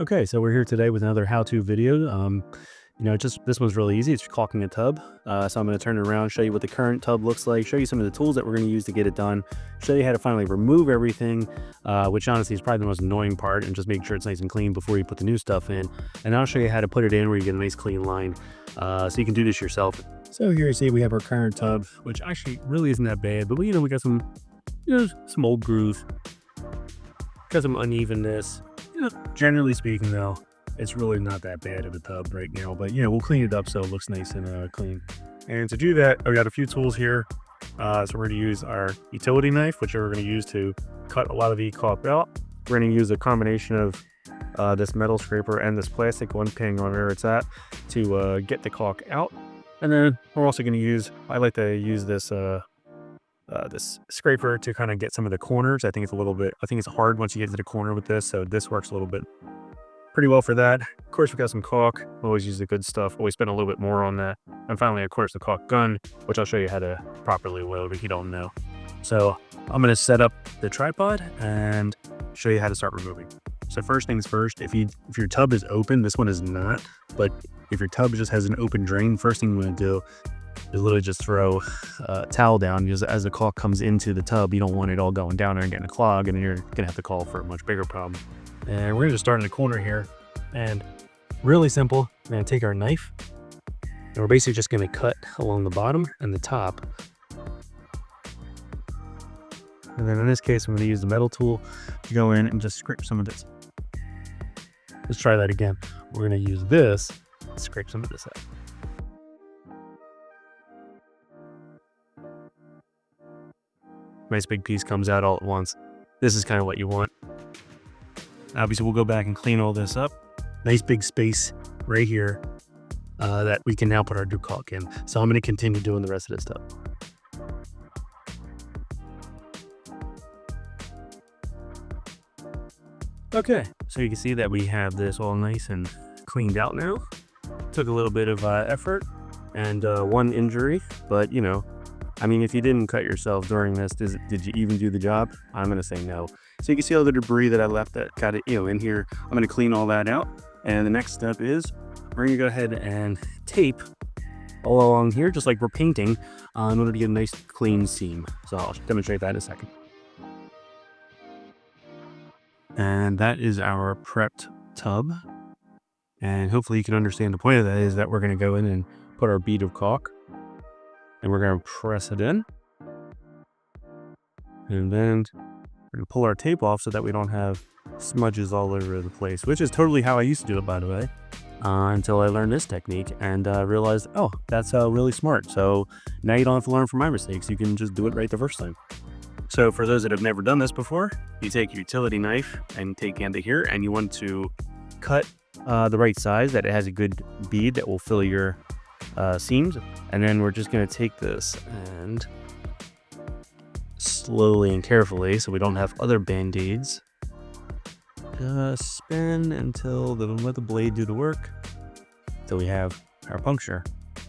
Okay, so we're here today with another how-to video. Just this one's really easy. It's caulking a tub. So I'm going to turn it around, show you what the current tub looks like, show you some of the tools that we're going to use to get it done, show you how to finally remove everything, which honestly is probably the most annoying part, and just make sure it's nice and clean before you put the new stuff in. And I'll show you how to put it in where you get a nice clean line, so you can do this yourself. So here you see we have our current tub, which actually really isn't that bad, but we got some, some old grooves, got some unevenness. Generally speaking, though, it's really not that bad of a tub right now. But we'll clean it up so it looks nice and clean. And to do that, I've got a few tools here. So we're going to use our utility knife, which we're going to use to cut a lot of the caulk out. We're going to use a combination of this metal scraper and this plastic one, depending on where it's at, to get the caulk out. And then we're also going to use, I like to use this scraper to kind of get some of the corners. I think it's hard once you get to the corner with this, so this works a little bit pretty well for that. Of course, we got some caulk. Always use the good stuff. Always spend a little bit more on that. And finally, of course, the caulk gun, which I'll show you how to properly load if you don't know. So I'm going to set up the tripod and show you how to start removing. So first things first, if your tub is open, this one is not, but if your tub just has an open drain, first thing you want to do is literally just throw a towel down, because as the caulk comes into the tub, you don't want it all going down there and getting a clog, and then you're gonna have to call for a much bigger problem. And we're gonna just start in the corner here, and really simple. We're gonna take our knife, and we're basically just gonna cut along the bottom and the top. And then in this case, I'm gonna use the metal tool to go in and just scrape some of this. Let's try that again. We're gonna use this to scrape some of this out. Nice big piece comes out all at once. This is kind of what you want. Obviously, we'll go back and clean all this up. Nice big space right here that we can now put our new caulk in. So I'm going to continue doing the rest of this stuff. Okay, so you can see that we have this all nice and cleaned out now. Took a little bit of effort and one injury, but I mean, if you didn't cut yourself during this, did you even do the job? I'm going to say no. So you can see all the debris that I left that got it, in here. I'm going to clean all that out. And the next step is we're going to go ahead and tape all along here, just like we're painting, in order to get a nice clean seam. So I'll demonstrate that in a second. And that is our prepped tub. And hopefully you can understand the point of that is that we're going to go in and put our bead of caulk. And we're going to press it in. And then we're going to pull our tape off so that we don't have smudges all over the place, which is totally how I used to do it, by the way, until I learned this technique and realized, oh, that's really smart. So now you don't have to learn from my mistakes. You can just do it right the first time. So for those that have never done this before, you take your utility knife and take into here, and you want to cut the right size, that it has a good bead that will fill your seams. And then we're just going to take this and slowly and carefully, so we don't have other band-aids, just spin until let the blade do the work until we have our puncture.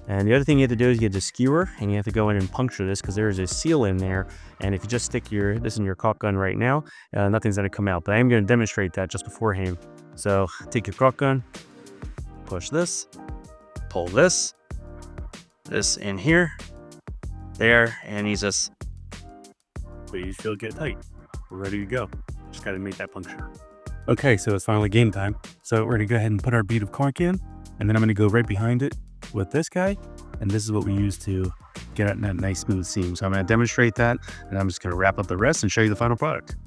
And the other thing you have to do is you get a skewer and you have to go in and puncture this, because there is a seal in there, and if you just stick this in your caulk gun right now, nothing's going to come out. But I am going to demonstrate that just beforehand. So take your caulk gun, push this, pull this in here, there, and please feel get tight. We're ready to go. Just got to make that puncture. Okay, so it's finally game time. So we're gonna go ahead and put our bead of caulk in, and then I'm gonna go right behind it with this guy, and this is what we use to get at that nice smooth seam. So I'm gonna demonstrate that, and I'm just gonna wrap up the rest and show you the final product.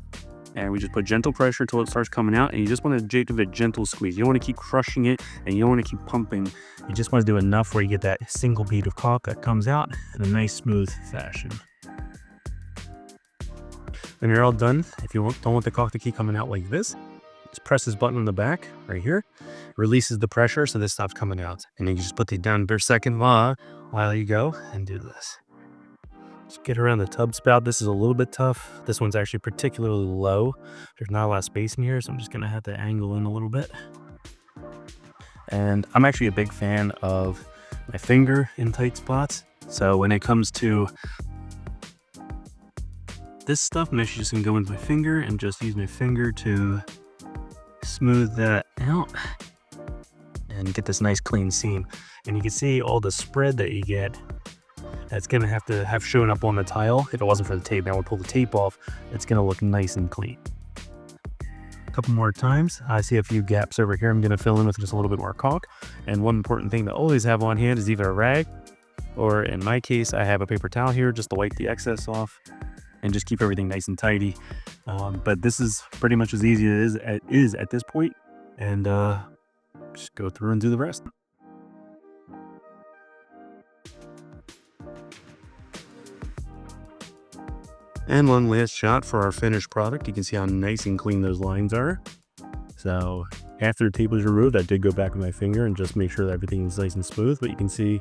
And we just put gentle pressure until it starts coming out, and you just want to give it a gentle squeeze. You don't want to keep crushing it, and you don't want to keep pumping. You just want to do enough where you get that single bead of caulk that comes out in a nice smooth fashion. When you're all done, if you don't want the caulk to keep coming out like this, just press this button on the back right here. It releases the pressure, so this stops coming out. And you can just put it down for a second while you go and do this. Just get around the tub spout. This is a little bit tough. This one's actually particularly low. There's not a lot of space in here, so I'm just gonna have to angle in a little bit. And I'm actually a big fan of my finger in tight spots. So when it comes to this stuff, I'm actually just gonna go with my finger and just use my finger to smooth that out and get this nice clean seam. And you can see all the spread that you get. That's gonna have to have shown up on the tile. If it wasn't for the tape, now we'll pull the tape off. It's gonna look nice and clean. A couple more times. I see a few gaps over here. I'm gonna fill in with just a little bit more caulk. And one important thing to always have on hand is either a rag, or in my case, I have a paper towel here just to wipe the excess off and just keep everything nice and tidy. But this is pretty much as easy as it is at this point. And just go through and do the rest. And one last shot for our finished product. You can see how nice and clean those lines are. So after the tape was removed, I did go back with my finger and just make sure that everything is nice and smooth. But you can see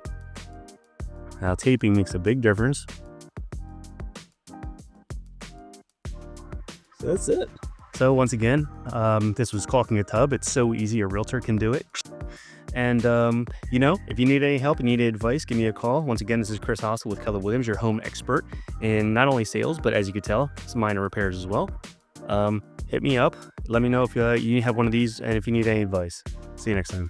how taping makes a big difference. So that's it. So once again, this was caulking a tub. It's so easy, a realtor can do it. And, you know, if you need any help, you need any advice, give me a call. Once again, this is Chris Hossel with Keller Williams, your home expert in not only sales, but as you could tell, some minor repairs as well. Hit me up. Let me know if you have one of these and if you need any advice. See you next time.